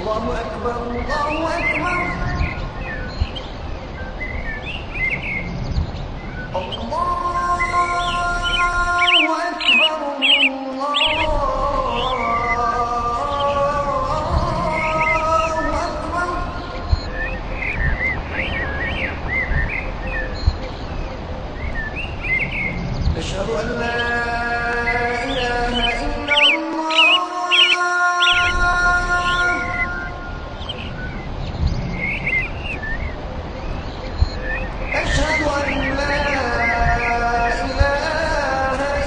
الله أكبر الله أكبر أشهد أن لا إله إلا الله أشهد أن لا إله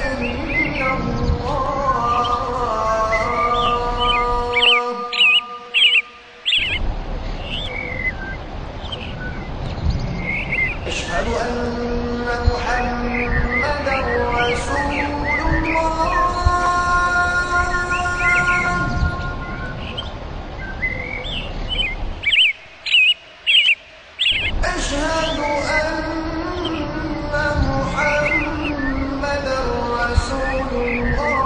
إلا الله أشهد أن محمدا رسول الله أشهد أن محمدا رسول الله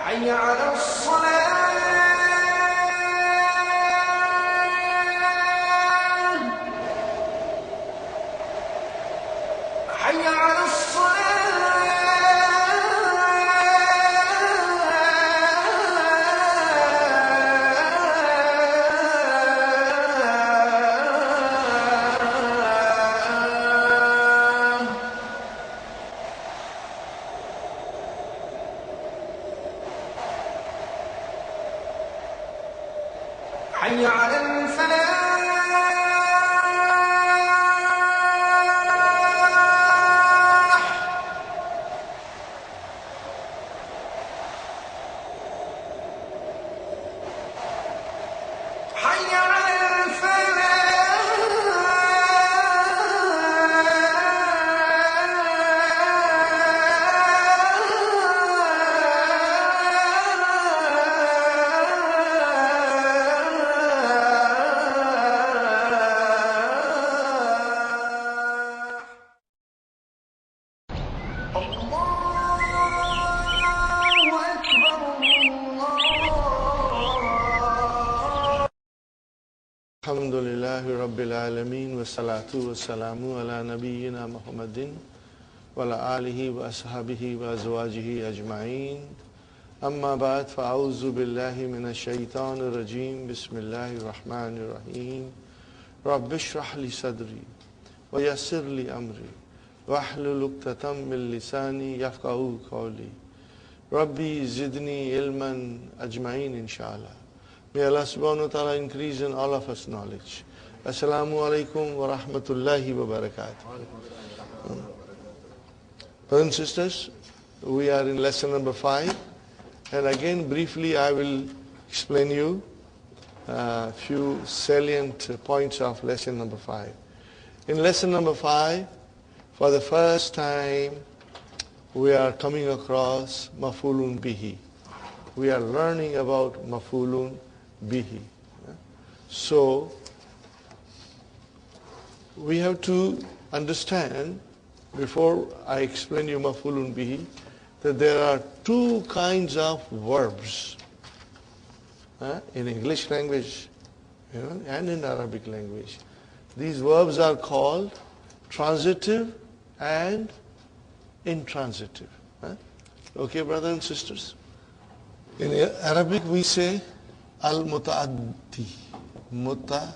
حي على الصلاة حي على حي على الفلاح حي على الحمد لله رب العالمين والصلاة والسلام على نبينا محمد وعلى آله وأصحابه وأزواجه أجمعين أما بعد فأعوذ بالله من الشيطان الرجيم بسم الله الرحمن الرحيم رب اشرح لي صدري ويسر لي أمري واحلل عقدة من لساني يفقهوا قولي ربي زدني علما أجمعين إن شاء الله. May Allah subhanahu wa ta'ala increase in all of us knowledge. Assalamu alaikum wa rahmatullahi wa barakatuh. Brothers and sisters, we are in lesson number 5. And again, briefly, I will explain you a few salient points of lesson number 5. In lesson number 5, for the first time, we are coming across maf'ulun bihi. We are learning about maf'ulun bihi. So we have to understand, before I explain you maf'ulun bihi, that there are two kinds of verbs in English language and in Arabic language. These verbs are called transitive and intransitive. Okay, brothers and sisters? In Arabic we say al-muta'addi, muta'addi.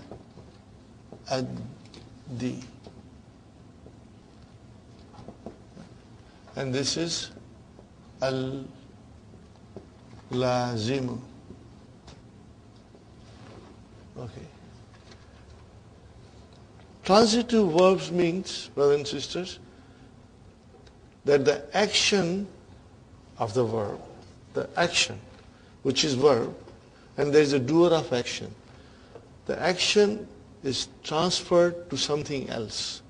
And this is al-lazimu. Okay. Transitive verbs means, brothers and sisters, that the action of the verb, the action, which is verb, and there is a doer of action. The action is transferred to something else.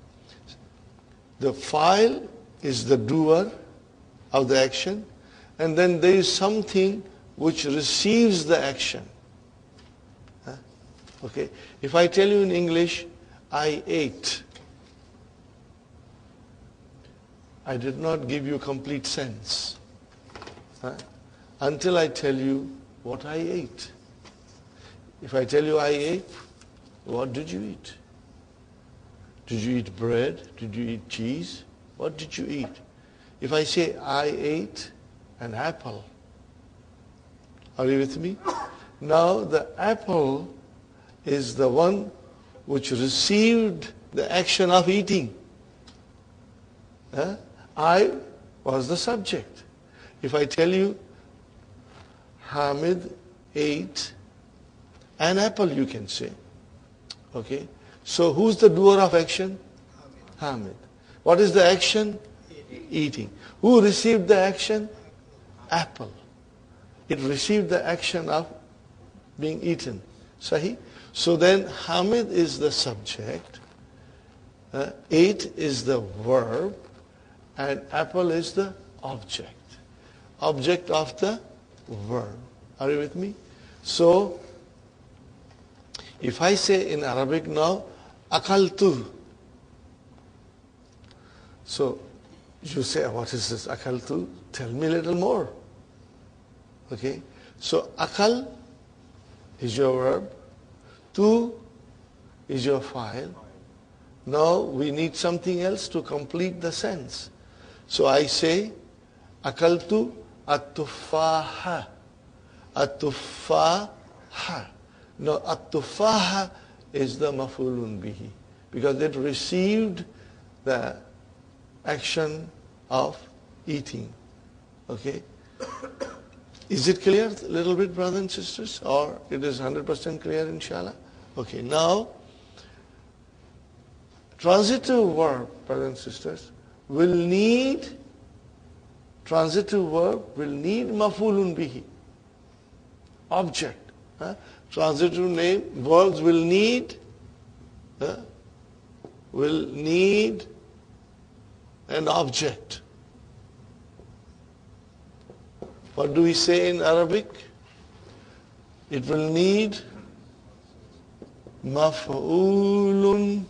The file is the doer of the action, and then there is something which receives the action. Okay? If I tell you in English, I ate, I did not give you complete sense. Until I tell you what I ate. If I tell you I ate, what did you eat? Did you eat bread? Did you eat cheese? What did you eat? If I say I ate an apple, are you with me? Now the apple is the one which received the action of eating. I was the subject. If I tell you Hamid ate an apple, you can say. Okay? So who's the doer of action? Hamid. What is the action? Eating. Who received the action? Apple. It received the action of being eaten. Sahi? So then Hamid is the subject, ate is the verb, and apple is the object. Object of the verb. Are you with me? So, if I say in Arabic now, akaltu. So, you say, what is this akaltu? Tell me a little more. Okay? So, akal is your verb. Tu is your file. Now, we need something else to complete the sense. So, I say, akaltu at-tufaha. At-tufaha. Now, at-tufaha is the maf'ulun bihi, because it received the action of eating. Okay? Is it clear a little bit, brothers and sisters? Or it is 100% clear, inshallah? Okay, now, transitive verb, brothers and sisters, will need maf'ulun bihi, object. Transitive name, verbs will need an object. What do we say in Arabic? It will need maf'ulun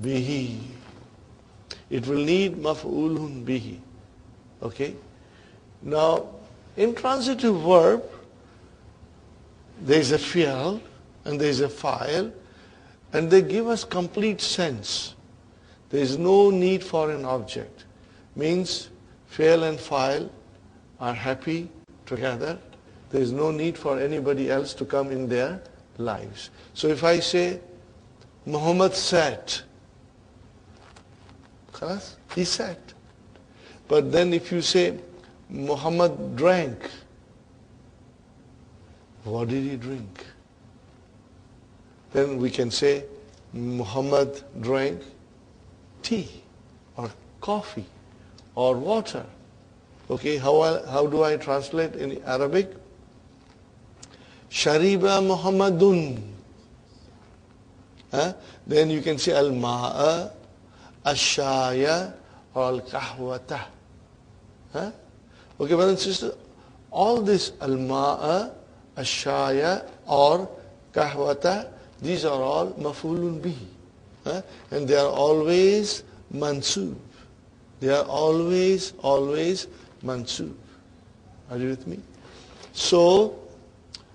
bihi. It will need maf'ulun bihi. Okay? Now, in transitive verb, there is a fi'l and there is a file, and they give us complete sense. There is no need for an object. Means fi'l and file are happy together. There is no need for anybody else to come in their lives. So if I say, Muhammad sat, he sat. But then if you say, Muhammad drank, what did he drink? Then we can say, Muhammad drank tea or coffee or water. Okay, how do I translate in Arabic? Shariba Muhammadun. Then you can say al-ma'a, al-shaya, or al-kahwata. Okay, brothers and sisters, all this al-ma'a, al-shaya, or kahwata, these are all maf'ulun bihi. And they are always mansub. They are always mansub. Are you with me? So,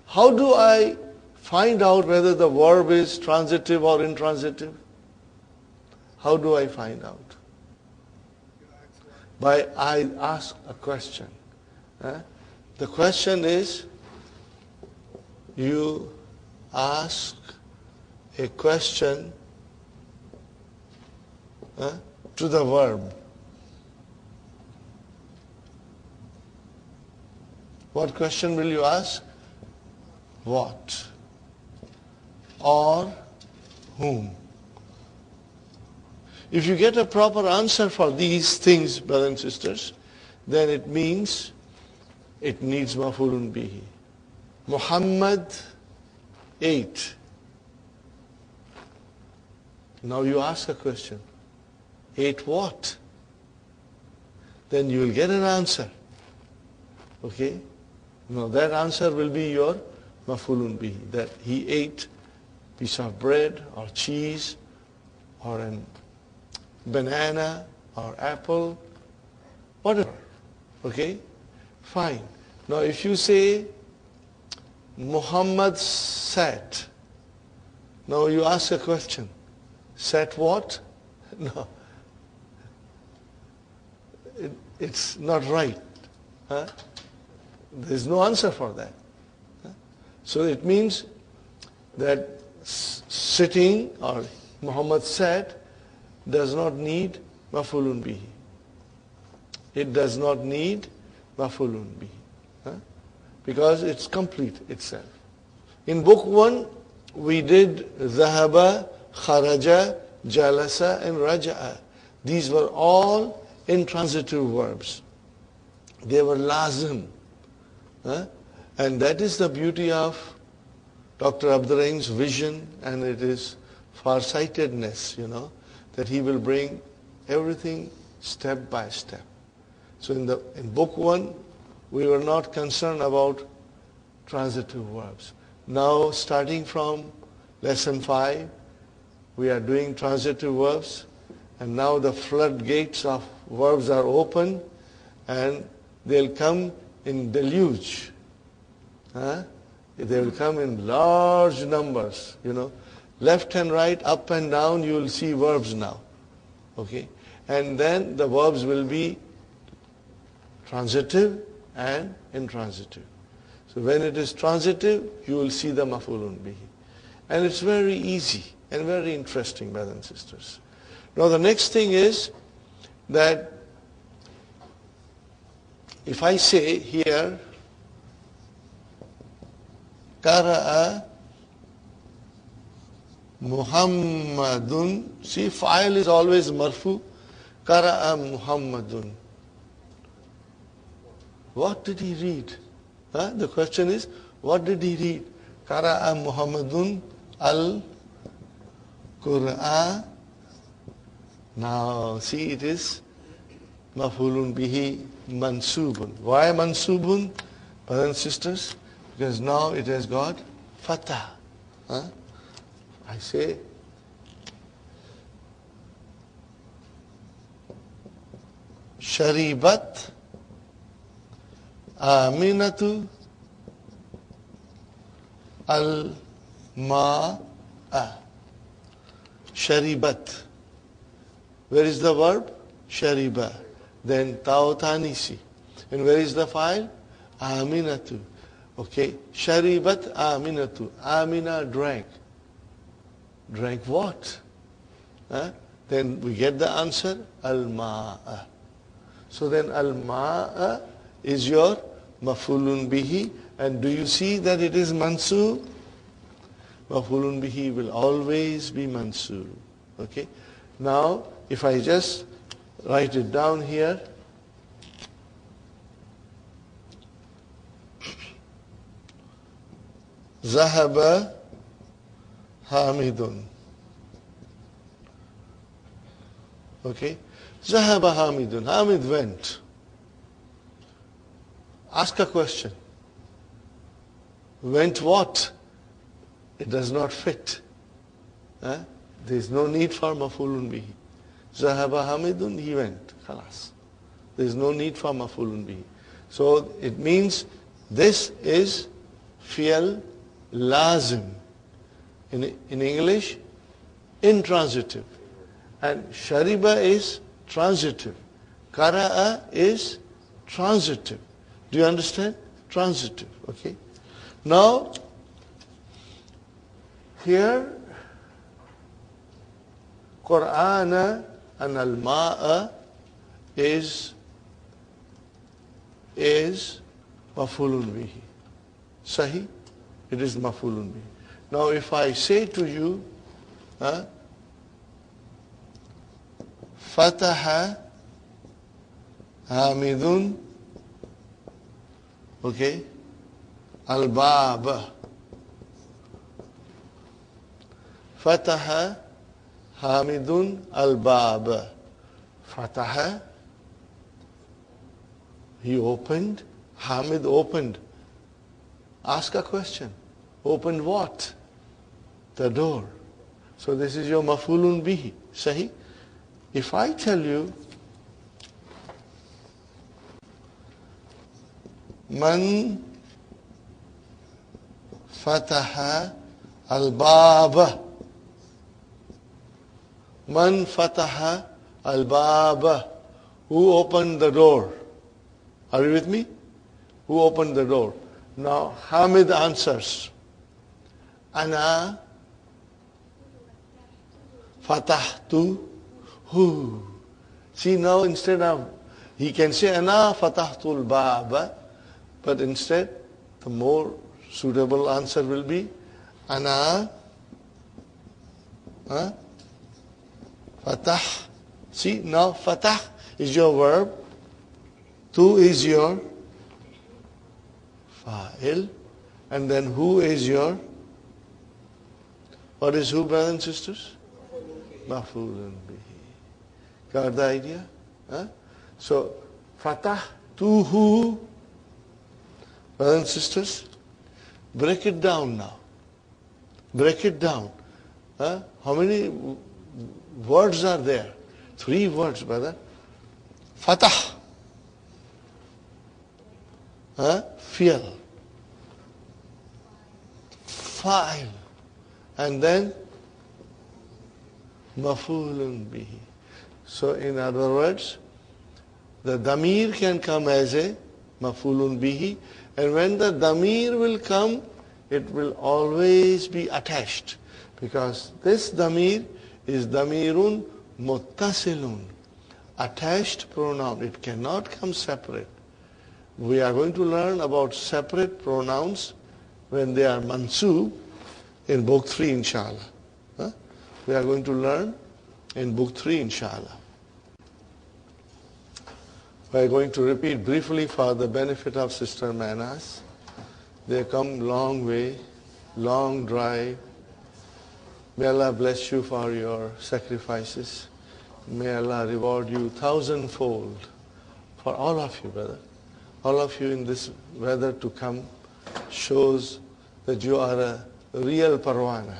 how do I find out whether the verb is transitive or intransitive? How do I find out? I ask a question. The question is, you ask a question to the verb. What question will you ask? What? Or whom? If you get a proper answer for these things, brothers and sisters, then it means it needs maf'ulun bihi. Muhammad ate. Now you ask a question. Ate what? Then you will get an answer. Okay? Now that answer will be your maf'ulun bihi, that he ate piece of bread or cheese or a banana or apple, whatever. Okay? Fine. Now if you say Muhammad sat, now you ask a question. Sat what? No. It's not right. Huh? There's no answer for that. Huh? So it means that sitting or Muhammad sat does not need maf'ulun bihi. It does not need maf'ulun bihi. Huh? Because it's complete itself. In book 1, we did dhahaba, kharaja, jalasa, and raja'a. These were all intransitive verbs. They were lazim. Huh? And that is the beauty of Dr. Abdurrahim's vision, and it is farsightedness, that he will bring everything step by step. So in book 1, we were not concerned about transitive verbs. Now, starting from lesson 5, we are doing transitive verbs, and now the floodgates of verbs are open, and they'll come in deluge. Huh? They will come in large numbers, Left and right, up and down, you will see verbs now. Okay? And then the verbs will be transitive and intransitive. So when it is transitive, you will see the maf'ulun bihi. And it's very easy and very interesting, brothers and sisters. Now the next thing is that if I say here, Qara'a Muhammadun, see, fa'il is always marfu. Qara'a Muhammadun. What did he read? The question is, what did he read? Qara'a Muhammadun al-Qur'an. Now, see, it is maf'ulun bihi mansubun. Why mansubun, brothers and sisters? Because now it has got fatah. I say, Sharibat Aminatu al-Ma'a. Sharibat. Where is the verb? Shariba. Then Ta'utanisi. And where is the file? Aminatu. Okay. Sharibat Aminatu. Amina drank. Drank what? Then we get the answer, al-ma'a. So then al-ma'a is your maf'ulun bihi. And do you see that it is mansub? Maf'ulun bihi will always be mansub. Okay. Now, if I just write it down here, Zahaba Hamidun. Okay. Zahaba Hamidun. Hamid went. Ask a question. Went what? It does not fit. There is no need for maf'ulun bihi. Zahaba Hamidun, he went. Khalas. There is no need for maf'ulun bihi. So it means this is fi'al lazim. In English, intransitive. And shariba is transitive. Qara'a is transitive. Do you understand? Transitive. Okay. Now, here, Qur'ana and al-ma'a is maf'ulun bihi. Sahi? It is maf'ulun bihi. Now if I say to you, Fataha Hamidun, okay, al-baba. Fataha Hamidun al-baba. Fataha, he opened. Hamid opened. Ask a question. Opened what? The door. So this is your maf'ulun bihi. Sahi? If I tell you, Man fataha al-baba. Man fataha al-baba. Who opened the door? Are you with me? Who opened the door? Now Hamid answers, Ana fatahtu hu. See, now instead of, he can say Ana fatahtu al-baba, but instead the more suitable answer will be Ana fatah. See, now fatah is your verb, tu is your fa'il, and then who is your, what is who, brothers and sisters? Maf'ulun bihi. Got the idea? So, fatah tu hu, brothers and sisters, break it down now. Break it down. How many words are there? 3 words, brother. Fatah. Fi'l. Fa'il. And then maf'ulun bihi. So in other words, the damir can come as a maf'ulun bihi, and when the damir will come, it will always be attached, because this damir is damirun muttasilun, attached pronoun. It cannot come separate. We are going to learn about separate pronouns when they are mansub in book 3, inshallah. We are going to learn in book 3, inshallah. We are going to repeat briefly for the benefit of Sister Manas. They come long way, long drive. May Allah bless you for your sacrifices. May Allah reward you 1,000-fold for all of you, brother. All of you in this weather to come shows that you are a real parwana.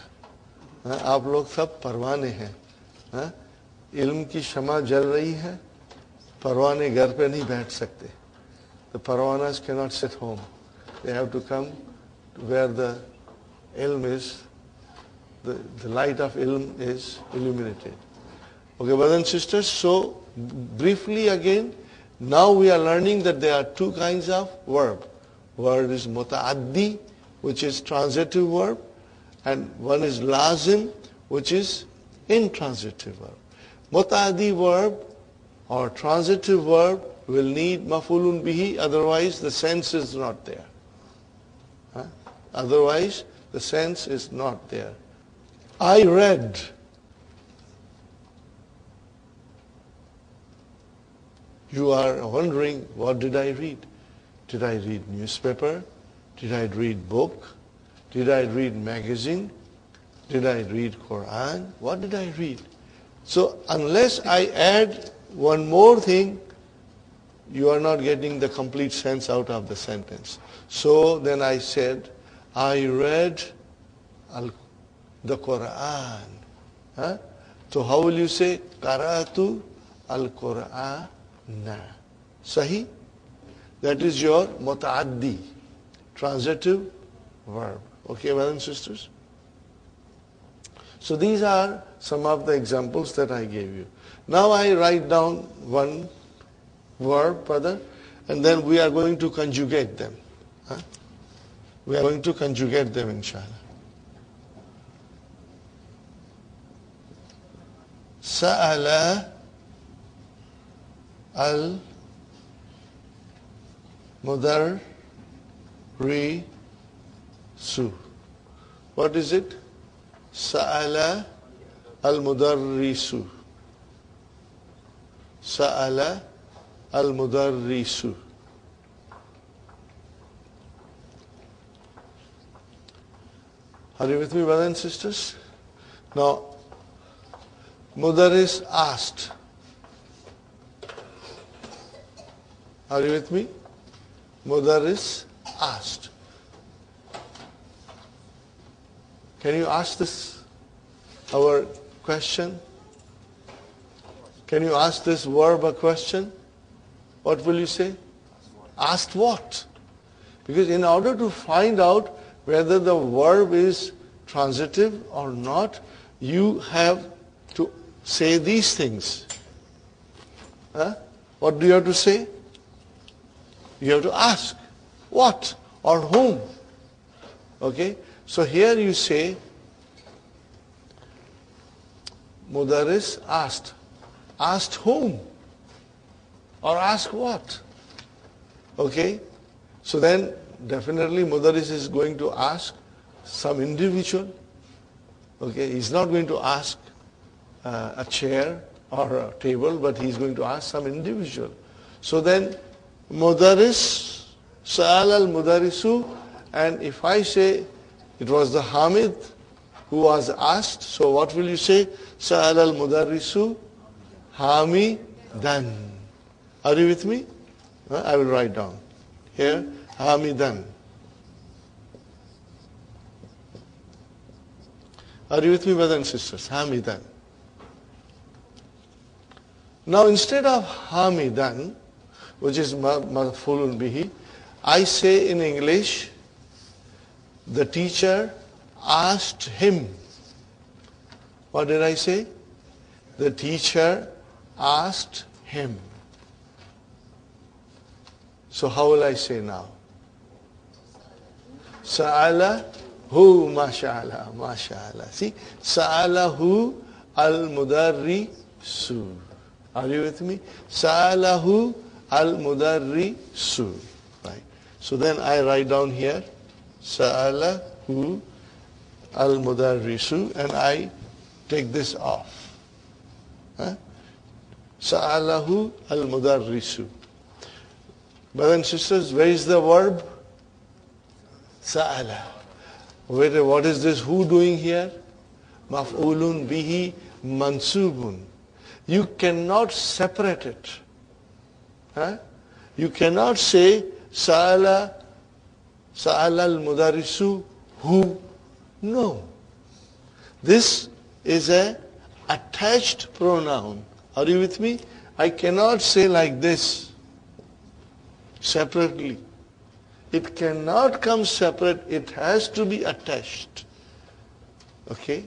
आप लोग सब परवाने हैं. इल्म की शमा जल रही है, परवाने घर पे नहीं बैठ सकते. The parwanas cannot sit home. They have to come to where the ilm is, the light of ilm is illuminated. Okay, brothers and sisters, so briefly again, now we are learning that there are 2 kinds of verb. Word is muta'addi, which is transitive verb, and one is lazim, which is intransitive verb. Muta'addi verb or transitive verb will need maf'ulun bihi, otherwise the sense is not there. Otherwise the sense is not there. I read. You are wondering, what did I read? Did I read newspaper? Did I read book? Did I read magazine? Did I read Quran? What did I read? So unless I add one more thing, you are not getting the complete sense out of the sentence. So then I said, I read the Quran. So how will you say? Qara'atu al-Qur'ana. Sahi? That is your muta'addi, transitive verb. Okay, brothers and sisters? So these are some of the examples that I gave you. Now I write down one verb, brother, and then we are going to conjugate them. We are going to conjugate them, inshallah. Sa'ala al-mudarrisu. What is it? Sa'ala al-mudarrisu. Sa'ala al-mudarrisu. Are you with me, brothers and sisters? Now, Mudarris asked. Are you with me? Mudarris asked. Can you ask this, our question? Can you ask this verb a question? What will you say? Asked what? Because in order to find out whether the verb is transitive or not, you have to say these things. What do you have to say? You have to ask. What or whom? Okay? So here you say, Mudaris asked. Asked whom? Or ask what? Okay? So then definitely Mudaris is going to ask some individual. Okay? He's not going to ask a chair or a table, but he's going to ask some individual. So then Mudaris, Sa'al al-Mudarisu, and if I say it was the Hamid who was asked, so what will you say? Sa'al al-Mudarisu Hamidan. Are you with me? I will write down. Here, Hamidan. Are you with me, brothers and sisters? Hamidan. Now instead of Hamidan, which is Maf'ulun bihi, I say in English, the teacher asked him. What did I say? The teacher asked him. So how will I say now? Sa'alahu masha'Allah, masha'Allah. See? Sa'alahu al-mudarrisu. Are you with me? Sa'alahu al-mudarrisu. Right. So then I write down here, Sa'alahu al-mudarrisu, and I take this off. Sa'alahu al-mudarrisu. Brothers and sisters, where is the verb? Sa'ala. Wait, what is this who doing here? Maf'ulun bihi mansubun. You cannot separate it. You cannot say Sa'ala al-Mudarisu who. No. This is a attached pronoun. Are you with me? I cannot say like this separately. It cannot come separate. It has to be attached. Okay?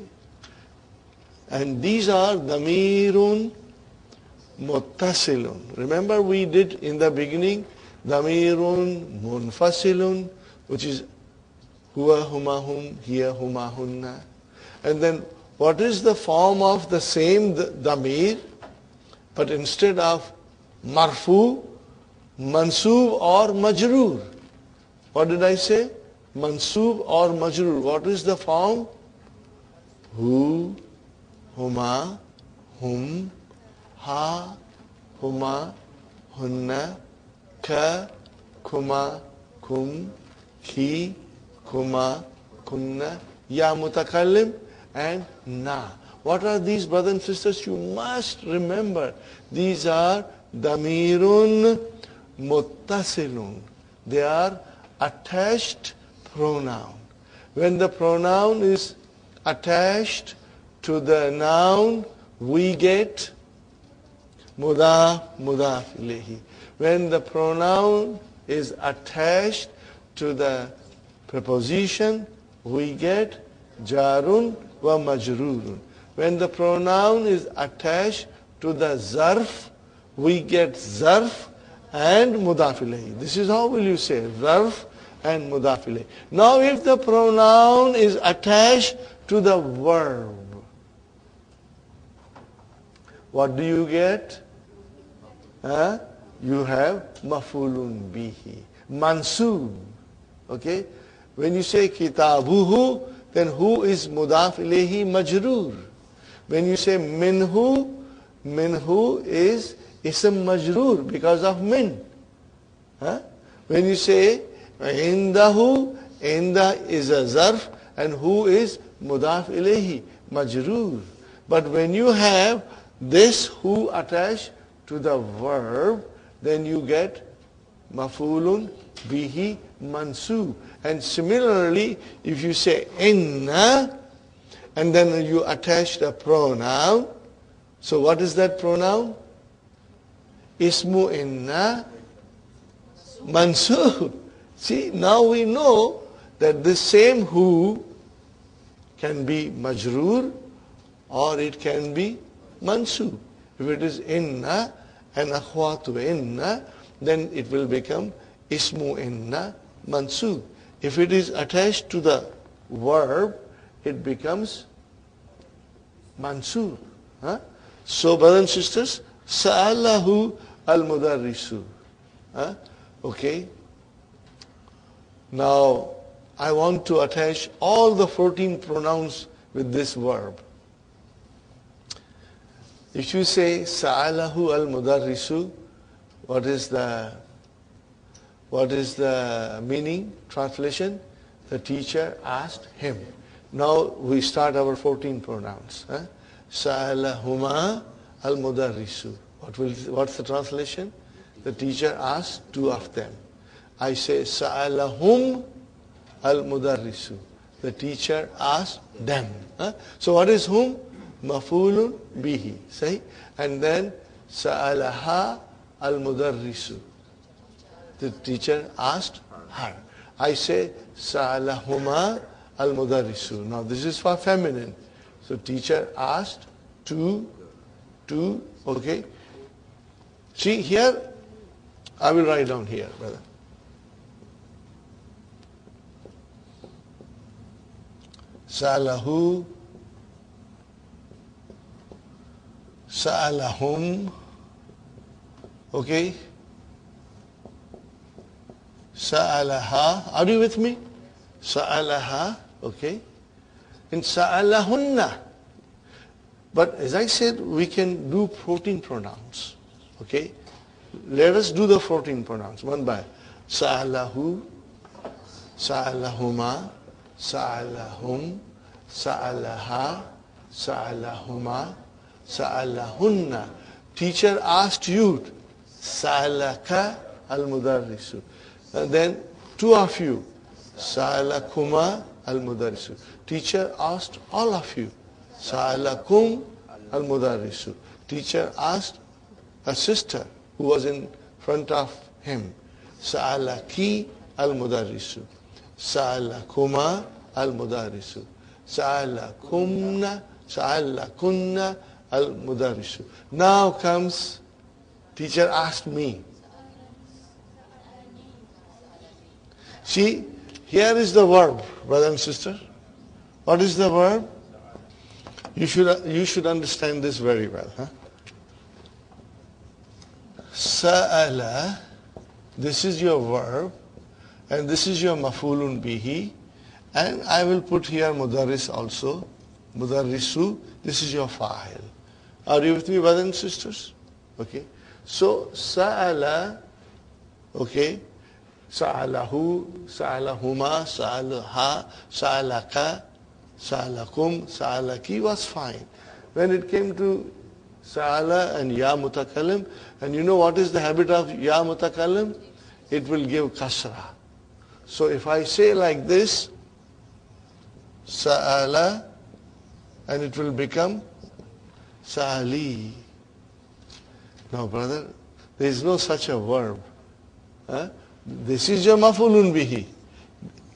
And these are damirun muttasilun. Remember we did in the beginning damirun munfasilun, which is huwa huma hum, hiya huma hunna. And then what is the form of the same damir? But instead of marfu, mansub or majroor. What did I say? Mansub or majroor. What is the form? Hu, huma, hum, ha, huma, hunna, ka, kuma, kum, ki, kuma, kunna, ya mutakallim, and na. What are these, brothers and sisters? You must remember. These are damirun muttasilun. They are attached pronoun. When the pronoun is attached to the noun, we get mudaf, mudaf ilayhi. When the pronoun is attached to the preposition, we get jarun wa majrurun. When the pronoun is attached to the zarf, we get zarf and mudaf ilayhi. This is how will you say, zarf and mudaf ilayhi. Now if the pronoun is attached to the verb, what do you get? You have maf'ulun bihi, mansub. Okay? When you say kitabuhu, then who is mudaf ilayhi majroor. When you say minhu, minhu is ism majroor because of min. When you say indahu, inda is a zarf, and who is mudaf ilayhi majroor. But when you have this who attached to the verb, then you get maf'ulun bihi mansub. And similarly, if you say inna, and then you attach the pronoun. So what is that pronoun? Ismu inna mansub. See, now we know that this same who can be majroor or it can be mansub. If it is inna and akhwatu inna, then it will become ismu inna mansub. If it is attached to the verb, it becomes mansub. Huh? So, brothers and sisters, sa'alahu al-mudarrisu. Huh? Okay. Now, I want to attach all the 14 pronouns with this verb. If you say sa'alahu al-mudarrisu, what is the meaning, translation? The teacher asked him. Now we start our 14 pronouns. Sa'alahuma al-mudarrisu. What's the translation? The teacher asked two of them. I say sa'alahum al-mudarrisu. The teacher asked them. So what is whom? Mafulun bihi. Say, and then sa'alaha al-mudarrisu. The teacher asked her. I say sa'alahuma al-mudarrisu. Now this is for feminine. So teacher asked two, okay. See here, I will write down here, brother. Sa'alahu, sa'alahum, okay. Sa'alaha, are you with me? Sa'alaha, okay. And sa'alahunna. But as I said, we can do 14 pronouns. Okay? Let us do the 14 pronouns, one by. Sa'alahu, sa'alahuma, sa'alahum, sa'alaha, sa'alahuma, sa'alahunna. Teacher asked you, sa'alaka al-mudarrisu. And then two of you, sa'alakuma al-mudarrisu. Teacher asked all of you, sa'alakum al-mudarrisu. Teacher asked a sister who was in front of him, sa'alaki al-mudarrisu. Sa'alakuma al-mudarrisu. Sa'alakunna al-mudarrisu. Now comes, teacher asked me. See, here is the verb, brother and sister. What is the verb? You should understand this very well. Sa'ala, this is your verb, and this is your mafulun bihi, and I will put here mudarris also, mudarrisu, this is your fa'il. Are you with me, brothers and sisters? Okay. So, sa'ala, okay, sa'alahu, sa'alahuma, sa'alaha, sa'alaka, sa'alakum, sa'alaki was fine. When it came to sa'ala and ya mutakallim, and you know what is the habit of ya mutakallim? It will give kasra. So if I say like this, sa'ala, and it will become sa'ali. Now brother, there is no such a verb. This is your mafulun bihi.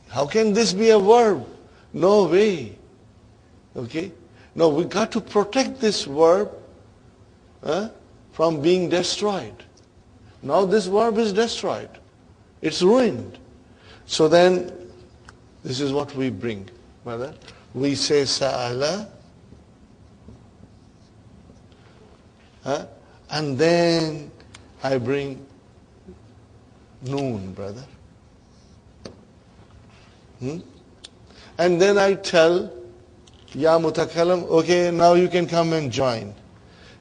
How can this be a verb? No way. Okay? Now we got to protect this verb from being destroyed. Now this verb is destroyed. It's ruined. So then, this is what we bring, brother. We say sa'ala, and then I bring noon, brother. And then I tell ya mutakallim, okay, now you can come and join.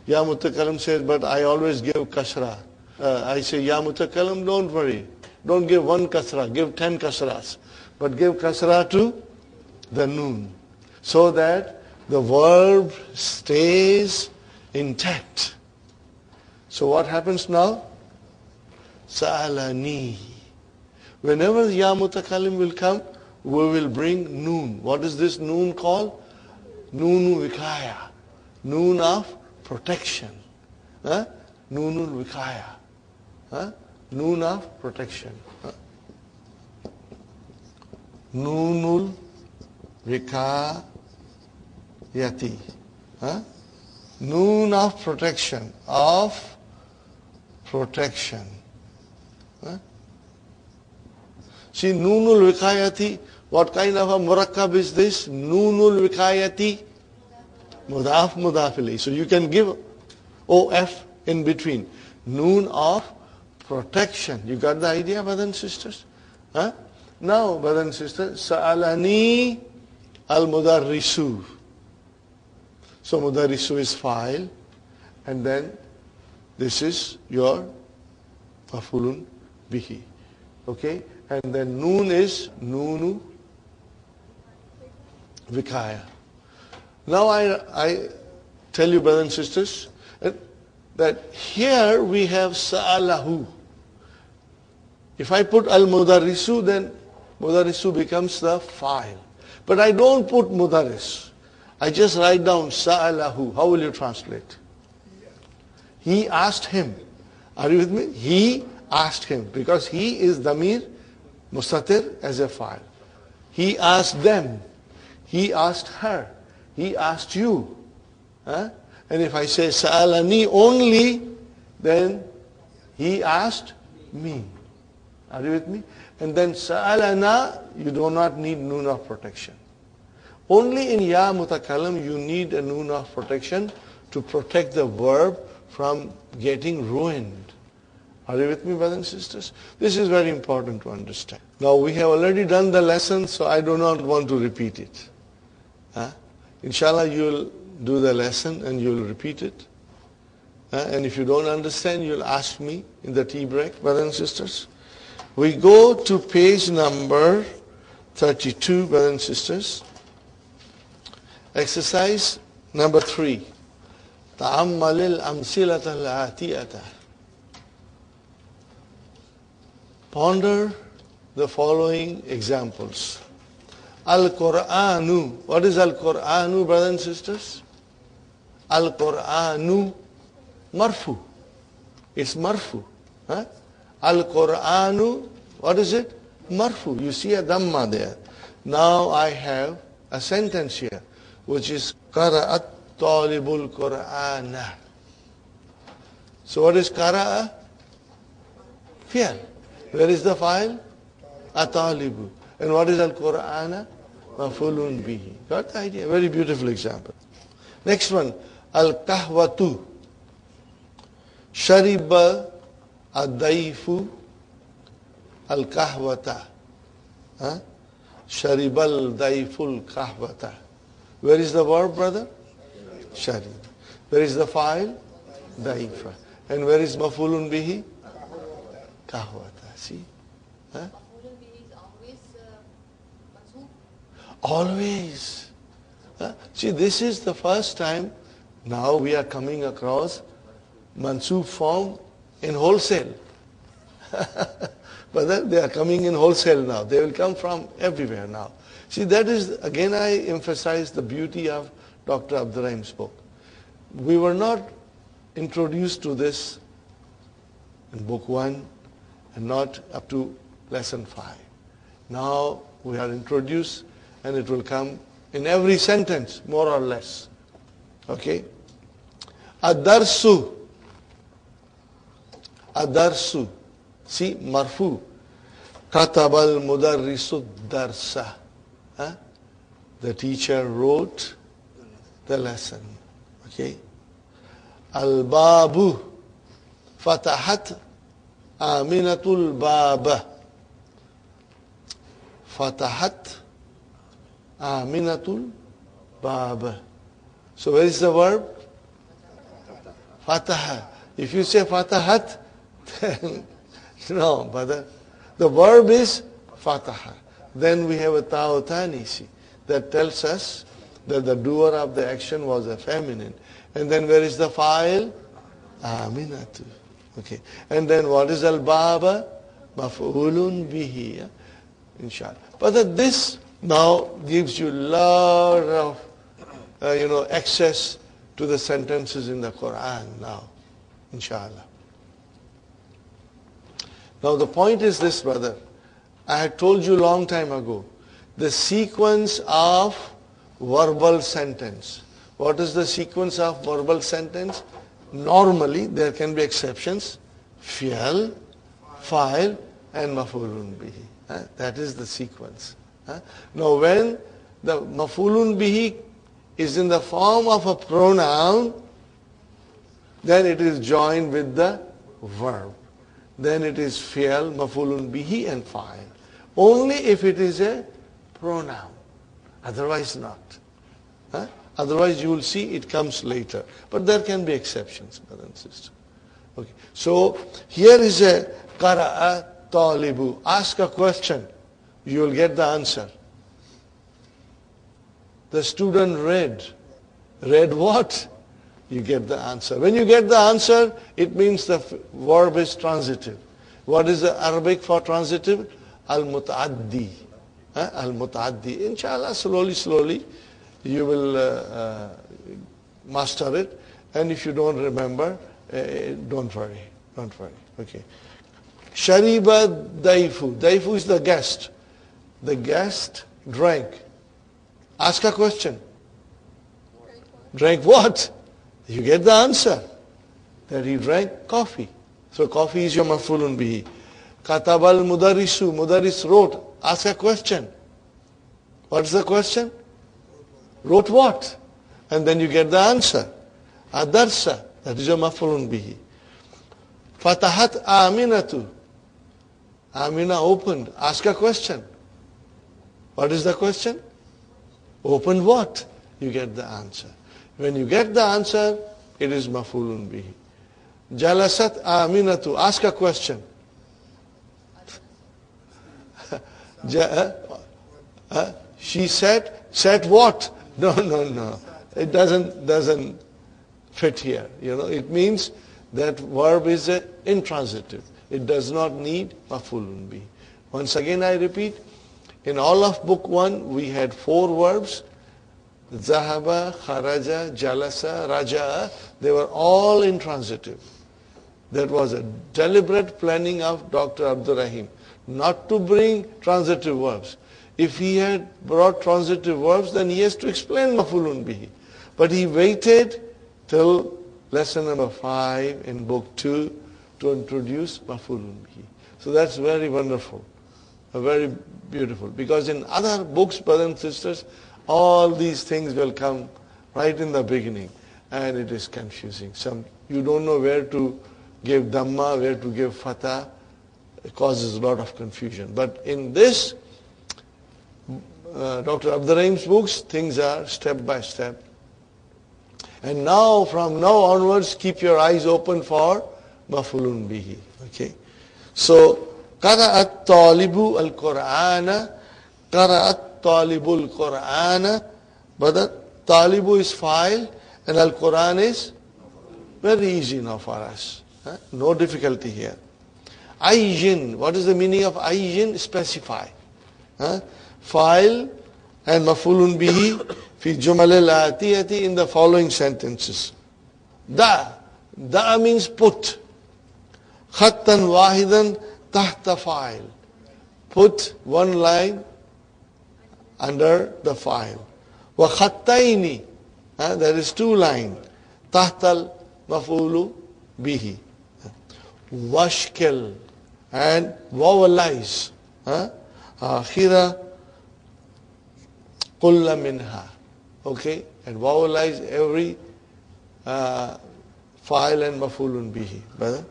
Ya mutakallim says, but I always give kasra. I say, ya mutakallim, don't worry. Don't give one kasra, give 10 kasras. But give kasra to the noon, so that the verb stays intact. So what happens now? Sa'alani. Whenever ya mutakallim will come, we will bring noon. What is this noon called? Nunu Vikaya. Noon of protection. Huh? Nunul Vikaya. Huh? Noon of protection. Huh? Nunul Vikayati. Huh? Noon of protection. Of protection. Huh? See, Nunul Vikayati, what kind of a murakkab is this? Nunul Vikayati, Mudaf Mudafili. So you can give OF in between. Noon of protection. You got the idea, brothers and sisters? Huh? Now, brothers and sisters, Sa'alani al-Mudarrisu. So Mudarrisu is file, and then this is your mafulun bihi. Okay? And then noon is nunu vikaya. Now I tell you, brothers and sisters, that here we have sa'alahu. If I put al-mudarrisu, then mudarrisu becomes the file. But I don't put mudarris. I just write down sa'alahu. How will you translate? He asked him. Are you with me? He asked him. Because he is damir mustatir as a file. He asked them. He asked her. He asked you. Huh? And if I say sa'alani only, then he asked me. Are you with me? And then sa'alana, you do not need noon of protection. Only in ya mutakalam you need a noon of protection to protect the verb from getting ruined. Are you with me, brothers and sisters? This is very important to understand. Now we have already done the lesson, so I do not want to repeat it. Inshallah, you will do the lesson and you will repeat it. And if you don't understand, you'll ask me in the tea break, brothers and sisters. We go to page number 32, brothers and sisters. Exercise number 3. تأمل الأمثلة الآتية. Ponder the following examples. Al-Qur'anu. What is Al-Qur'anu, brothers and sisters? Al-Qur'anu marfu. It's marfu. Huh? Al-Qur'anu, what is it? Marfu. You see a dhamma there. Now I have a sentence here, which is Qara'at talibul Qur'ana. So what is Qara'a? Fi'al. Where is the file? Atalibu. And what is Al-Qur'ana? Mafulun bihi. Got the idea? Very beautiful example. Next one. Al-Kahwatu. Shariba ad-daifu al-kahwata. Sharibal daiful kahwata. Where is the verb, brother? Sharib. Where is the file? Daifa. And where is mafulun bihi? Kahwata. See? Huh? Always. See, this is the first time now we are coming across mansoob form in wholesale. But they are coming in wholesale now. They will come from everywhere now. See, that is, again I emphasize the beauty of Dr. Abdurrahim's book. We were not introduced to this in book 1 and not up to lesson 5. Now we are introduced, and it will come in every sentence, more or less. Okay? Ad-darsu. Ad-darsu. See, marfu. Katabal mudarrisu darsa. The teacher wrote the lesson. Okay? Al-babu. Fatahat aminatul baba. Fatahat aminatul baba. So where is the verb? Fataha. If you say fatahat, then no, but the verb is fataha. Then we have a ta'utanisi that tells us that the doer of the action was a feminine. And then where is the file? Aminatu. Okay. And then what is al-baba? Maf'ulun bihi. Inshallah. But this now gives you a lot of access to the sentences in the Quran now, inshallah. Now the point is this, brother. I had told you long time ago, the sequence of verbal sentence. What is the sequence of verbal sentence? Normally, there can be exceptions. Fi'al, fa'il, and maf'ulun bihi. That is the sequence. Now when the maf'ulun bihi is in the form of a pronoun, then it is joined with the verb. Then it is fi'al, maf'ulun bihi, and fa'il. Only if it is a pronoun. Otherwise not. Otherwise you will see it comes later. But there can be exceptions, brother and sister. Okay. So here is a qara'a talibu. Ask a question. You will get the answer. The student read. Read what? You get the answer. When you get the answer, it means the verb is transitive. What is the Arabic for transitive? Al-muta'addi. Al-muta'addi. Inshallah, slowly, you will master it. And if you don't remember, don't worry. Don't worry. Okay. Shariba daifu. Daifu is the guest. The guest drank. Ask a question. Drank what? You get the answer. That he drank coffee. So coffee is your maf'ulun bihi. Katabal mudarisu. Mudaris wrote. Ask a question. What's the question? Wrote what? And then you get the answer. Adarsa. That is your maf'ulun bihi. Fatahat aminatu. Amina opened. Ask a question. What is the question? Opened what? You get the answer. When you get the answer, it is maf'ulun bihi. Jalasat aminatu. Ask a question. She said what? No. It doesn't fit here. It means that verb is intransitive. It does not need maf'ulun bihi. Once again I repeat, in all of book 1 we had 4 verbs. Zahaba, kharaja, jalasa, raja'a. They were all intransitive. That was a deliberate planning of Dr. Abdul Rahim, not to bring transitive verbs. If he had brought transitive verbs, then he has to explain maf'ulun bihi. But he waited till lesson number 5 in book 2 to introduce maf'ulun bihi. So that's very wonderful, very beautiful. Because in other books, brothers and sisters, all these things will come right in the beginning, and it is confusing. You don't know where to give dhamma, where to give fatha. It causes a lot of confusion. But in this, Dr. Abdul Rahim's books, things are step by step. And now, from now onwards, keep your eyes open for maf'ulun bihi. Okay. So, qara'at talibu al-Qur'ana, qara'at talibul Qur'ana, but the talibu is file and al-Quran is very easy now for us. No difficulty here. Ayjin, what is the meaning of ayjin? Specify. File and maf'ulun bihi fi jumal al-atiyati in the following sentences. Da means put. Khattan wahidan tahta file. Put one line under the file. Wa khattaini, there is 2 lines. Tahtal maf'ulu bihi. Washkel and vowelize. Akhira kulla minha. Okay, and vowelize every file and maf'ulun bihi. Brother?